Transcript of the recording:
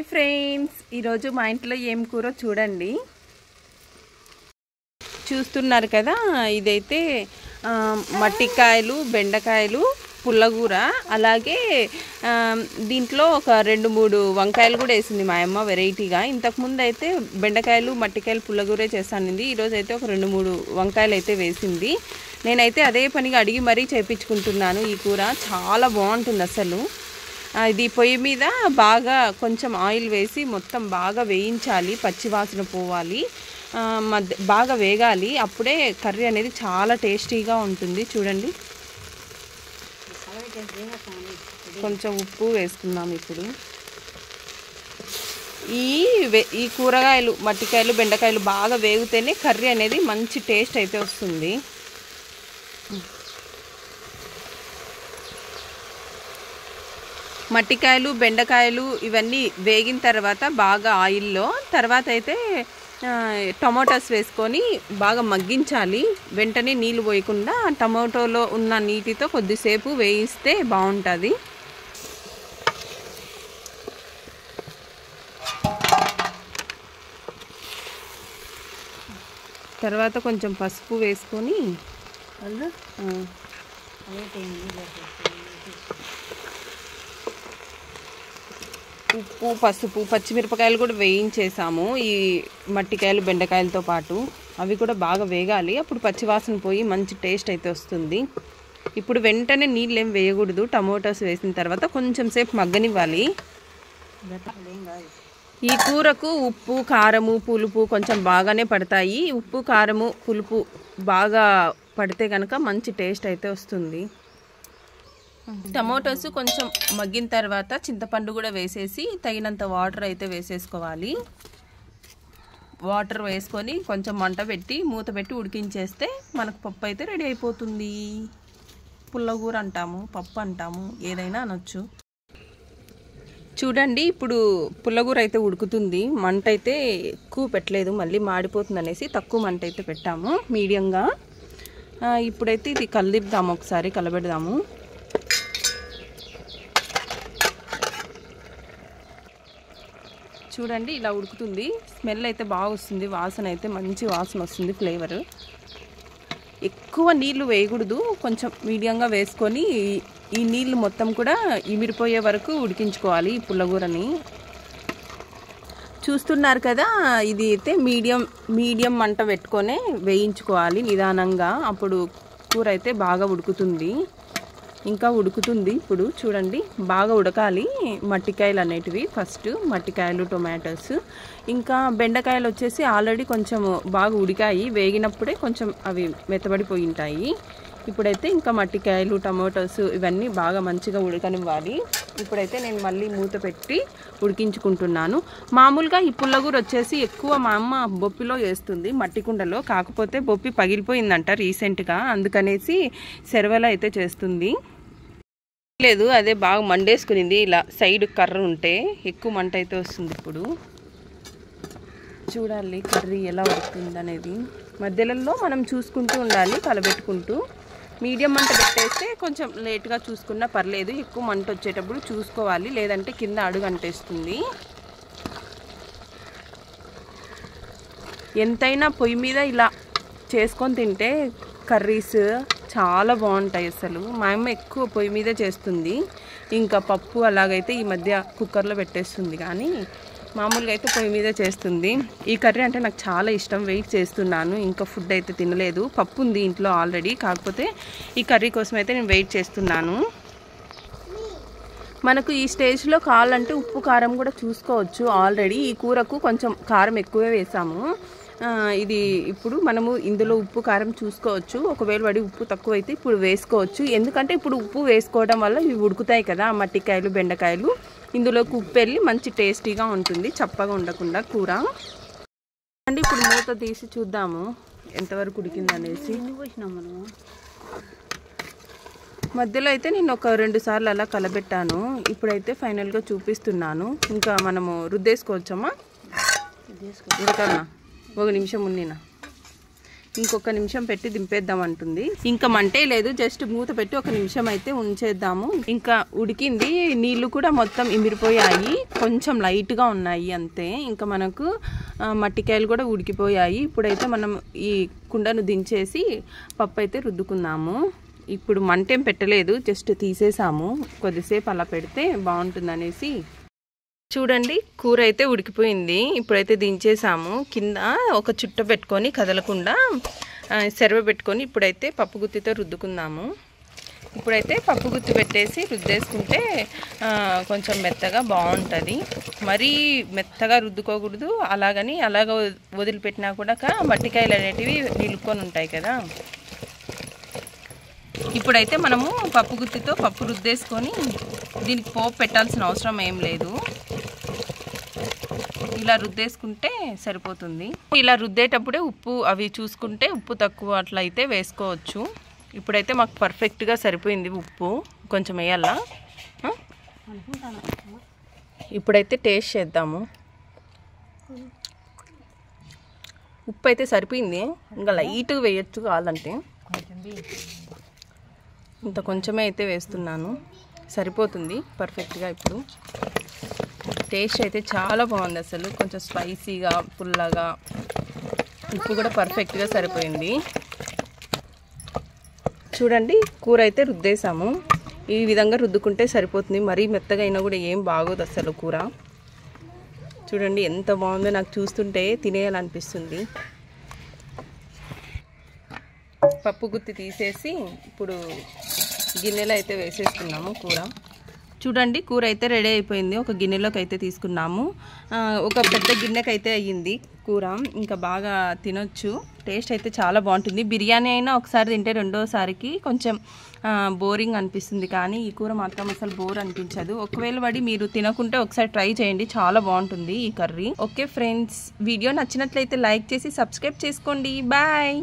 Hi friends, ఈరోజు మా ఇంట్లో ఏం కూర చూడండి. చూస్తున్నారు కదా, ఇదైతే మట్టికాయలు, బెండకాయలు, పుల్లగూర, అలాగే దీంట్లో ఒక 2-3 వంకాయలు కూడా వేసింది మా అమ్మ వెరైటీగా. ఇంతకుముందు అయితే బెండకాయలు, మట్టికాయలు, పుల్లగూరే చేస్తానండి. ఈరోజు అయితే ఒక 2-3 వంకాయలు అయితే వేసింది. నేనైతే అదే పనిగా అడిగి మరీ చేయించుకుంటున్నాను. ఈ కూర చాలా బాగుంటుంది అసలు. ఇది పొయ్యి మీద బాగా కొంచెం ఆయిల్ వేసి మొత్తం బాగా వేయించాలి, పచ్చివాసన పోవాలి, బాగా వేగాలి. అప్పుడే కర్రీ అనేది చాలా టేస్టీగా ఉంటుంది. చూడండి, కొంచెం ఉప్పు వేసుకుందాం. ఇప్పుడు ఈ కూరగాయలు, మట్టికాయలు, బెండకాయలు బాగా వేగితేనే కర్రీ అనేది మంచి టేస్ట్ అయితే వస్తుంది. మట్టికాయలు, బెండకాయలు ఇవన్నీ వేగిన తర్వాత బాగా ఆయిల్లో తర్వాత అయితే టమాటాస్ వేసుకొని బాగా మగ్గించాలి. వెంటనే నీళ్ళు పోయకుండా టమాటోలో ఉన్న నీటితో కొద్దిసేపు వేయిస్తే బాగుంటుంది. తర్వాత కొంచెం పసుపు వేసుకొని ఉప్పు, పసుపు, పచ్చిమిరపకాయలు కూడా వేయించేసాము ఈ మట్టికాయలు, బెండకాయలతో పాటు. అవి కూడా బాగా వేగాలి, అప్పుడు పచ్చివాసన పోయి మంచి టేస్ట్ అయితే వస్తుంది. ఇప్పుడు వెంటనే నీళ్ళు ఏం వేయకూడదు. టమోటాస్ వేసిన తర్వాత కొంచెం సేపు మగ్గనివ్వాలి. ఈ కూరకు ఉప్పు, కారము, పులుపు కొంచెం బాగానే పడతాయి. ఉప్పు, కారము, పులుపు బాగా పడితే కనుక మంచి టేస్ట్ అయితే వస్తుంది. టమోటాస్ కొంచెం మగ్గిన తర్వాత చింతపండు కూడా వేసేసి తగినంత వాటర్ అయితే వేసేసుకోవాలి. వాటర్ వేసుకొని కొంచెం మంట పెట్టి మూత పెట్టి ఉడికించేస్తే మనకు పప్పు అయితే రెడీ అయిపోతుంది. పుల్లగూర అంటాము, పప్పు అంటాము, ఏదైనా అనొచ్చు. చూడండి, ఇప్పుడు పుల్లగూర అయితే ఉడుకుతుంది. మంట అయితే ఎక్కువ పెట్టలేదు, మళ్ళీ మాడిపోతుంది అనేసి తక్కువ మంట అయితే పెట్టాము, మీడియంగా. ఇప్పుడైతే ఇది కలిదిద్దాము, ఒకసారి కలబెడదాము. చూడండి, ఇలా ఉడుకుతుంది. స్మెల్ అయితే బాగా వస్తుంది, వాసన అయితే మంచి వాసన వస్తుంది, ఫ్లేవర్. ఎక్కువ నీళ్లు వేయకూడదు, కొంచెం మీడియంగా వేసుకొని ఈ నీళ్ళు మొత్తం కూడా ఇమిరిపోయే వరకు ఉడికించుకోవాలి ఈ పుల్లగూరని. చూస్తున్నారు కదా, ఇది అయితే మీడియం మంట పెట్టుకొని వేయించుకోవాలి నిదానంగా. అప్పుడు కూర అయితే బాగా ఉడుకుతుంది. ఇంకా ఉడుకుతుంది. ఇప్పుడు చూడండి, బాగా ఉడకాలి మట్టికాయలు అనేటివి. ఫస్ట్ మట్టికాయలు, టొమాటోస్, ఇంకా బెండకాయలు వచ్చేసి ఆల్రెడీ కొంచెం బాగా ఉడికాయి. వేగినప్పుడే కొంచెం అవి మెత్తబడిపోయి ఉంటాయి. ఇప్పుడైతే ఇంకా మట్టికాయలు, టమాటోస్ ఇవన్నీ బాగా మంచిగా ఉడకనివ్వాలి. ఇప్పుడైతే నేను మళ్ళీ మూత పెట్టి ఉడికించుకుంటున్నాను. మామూలుగా ఈ పుల్లగూర వచ్చేసి ఎక్కువ మా అమ్మ బొప్పిలో వేస్తుంది, మట్టి కుండలో. కాకపోతే బొప్పి పగిలిపోయిందంట రీసెంట్గా, అందుకనేసి సెరవలో అయితే చేస్తుంది. లేదు, అదే బాగా మండేసుకునింది. ఇలా సైడ్ కర్ర ఉంటే ఎక్కువ మంట అయితే వస్తుంది. ఇప్పుడు చూడాలి కర్రీ ఎలా ఉడుకుతుంది అనేది. మధ్యలో మనం చూసుకుంటూ ఉండాలి, కలబెట్టుకుంటూ. మీడియం మంట పెట్టేస్తే కొంచెం లేట్గా చూసుకున్నా పర్లేదు. ఎక్కువ మంట వచ్చేటప్పుడు చూసుకోవాలి, లేదంటే కింద అడుగు అంటేస్తుంది. ఎంతైనా పొయ్యి మీద ఇలా చేసుకొని తింటే కర్రీస్ చాలా బాగుంటాయి అసలు. మా అమ్మ ఎక్కువ పొయ్యి మీదే చేస్తుంది. ఇంకా పప్పు అలాగైతే ఈ మధ్య కుక్కర్లో పెట్టేస్తుంది, కానీ మామూలుగా అయితే పొయ్యి మీదే చేస్తుంది. ఈ కర్రీ అంటే నాకు చాలా ఇష్టం, వెయిట్ చేస్తున్నాను. ఇంకా ఫుడ్ అయితే తినలేదు. పప్పు ఉంది ఇంట్లో ఆల్రెడీ, కాకపోతే ఈ కర్రీ కోసం అయితే నేను వెయిట్ చేస్తున్నాను. మనకు ఈ స్టేజ్లో కావాలంటే ఉప్పు, కారం కూడా చూసుకోవచ్చు. ఆల్రెడీ ఈ కూరకు కొంచెం కారం ఎక్కువే వేసాము. ఇది ఇప్పుడు మనము ఇందులో ఉప్పు, కారం చూసుకోవచ్చు. ఒకవేళ వాడి ఉప్పు తక్కువ అయితే ఇప్పుడు వేసుకోవచ్చు. ఎందుకంటే ఇప్పుడు ఉప్పు వేసుకోవడం వల్ల ఇవి ఉడుకుతాయి కదా, మట్టికాయలు, బెండకాయలు. ఇందులోకి ఉప్పు వెళ్ళి మంచి టేస్టీగా ఉంటుంది, చప్పగా ఉండకుండా కూర. అండి, ఇప్పుడు మూత తీసి చూద్దాము ఎంతవరకు ఉడికింది అనేసి. మధ్యలో అయితే నేను ఒక 2 సార్లు అలా కలబెట్టాను. ఇప్పుడైతే ఫైనల్గా చూపిస్తున్నాను. ఇంకా మనము రుద్దేసుకోవచ్చమ్మా, ఉడకన్నా 1 నిమిషం ఉన్నినా. ఇంకొక నిమిషం పెట్టి దింపేద్దాం అంటుంది. ఇంకా మంటే లేదు, జస్ట్ మూత పెట్టి ఒక నిమిషం అయితే ఉంచేద్దాము. ఇంకా ఉడికింది, నీళ్లు కూడా మొత్తం ఇమిరిపోయాయి, కొంచెం లైట్గా ఉన్నాయి అంతే. ఇంకా మనకు మట్టికాయలు కూడా ఉడికిపోయాయి. ఇప్పుడైతే మనం ఈ కుండను దించేసి పప్పు అయితే రుద్దుకుందాము. ఇప్పుడు మంటేం పెట్టలేదు, జస్ట్ తీసేసాము. కొద్దిసేపు అలా పెడితే బాగుంటుంది అనేసి. చూడండి కూర అయితే ఉడికిపోయింది. ఇప్పుడైతే దించేసాము. కింద ఒక చుట్ట పెట్టుకొని కదలకుండా సెరవ పెట్టుకొని ఇప్పుడైతే పప్పు గుత్తితో రుద్దుకుందాము. ఇప్పుడైతే పప్పు గుత్తి పెట్టేసి రుద్దేసుకుంటే కొంచెం మెత్తగా బాగుంటుంది. మరీ మెత్తగా రుద్దుకోకూడదు, అలాగని అలాగ వదిలిపెట్టినా కూడా మట్టికాయలు అనేటివి నిలుక్కొని ఉంటాయి కదా. ఇప్పుడైతే మనము పప్పు గుత్తితో పప్పు రుద్దేసుకొని దీనికి పోపు పెట్టాల్సిన అవసరం ఏం లేదు, ఇలా రుద్దేసుకుంటే సరిపోతుంది. ఇలా రుద్దేటప్పుడే ఉప్పు అవి చూసుకుంటే ఉప్పు తక్కువ అట్లా అయితే వేసుకోవచ్చు. ఇప్పుడైతే మాకు పర్ఫెక్ట్గా సరిపోయింది. ఉప్పు కొంచెం వేయాలా? ఇప్పుడైతే టేస్ట్ చేద్దాము. ఉప్పు అయితే సరిపోయింది, ఇంకా లైట్గా వేయచ్చు కావాలంటే. ఇంత కొంచెమే అయితే వేస్తున్నాను, సరిపోతుంది పర్ఫెక్ట్గా. ఇప్పుడు టేస్ట్ అయితే చాలా బాగుంది అసలు, కొంచెం స్పైసీగా పుల్లగా, ఉప్పు కూడా పర్ఫెక్ట్గా సరిపోయింది. చూడండి కూర అయితే రుద్దేసాము. ఈ విధంగా రుద్దుకుంటే సరిపోతుంది, మరీ మెత్తగా అయినా కూడా ఏం బాగోదు అసలు కూర. చూడండి ఎంత బాగుందో, నాకు చూస్తుంటే తినేయాలనిపిస్తుంది. పప్పు గుత్తి తీసేసి ఇప్పుడు గిన్నెలో అయితే వేసేసుకున్నాము కూర. చూడండి కూర అయితే రెడీ అయిపోయింది. ఒక గిన్నెలోకి అయితే తీసుకున్నాము. ఒక పెద్ద గిన్నెకి అయితే అయ్యింది కూర, ఇంకా బాగా తినొచ్చు. టేస్ట్ అయితే చాలా బాగుంటుంది. బిర్యానీ అయినా ఒకసారి తింటే రెండోసారికి కొంచెం బోరింగ్ అనిపిస్తుంది, కానీ ఈ కూర మాత్రం అసలు బోర్ అనిపించదు. ఒకవేళ పడి మీరు తినకుంటే ఒకసారి ట్రై చేయండి, చాలా బాగుంటుంది ఈ కర్రీ. ఓకే ఫ్రెండ్స్, వీడియో నచ్చినట్లయితే లైక్ చేసి సబ్స్క్రైబ్ చేసుకోండి. బాయ్.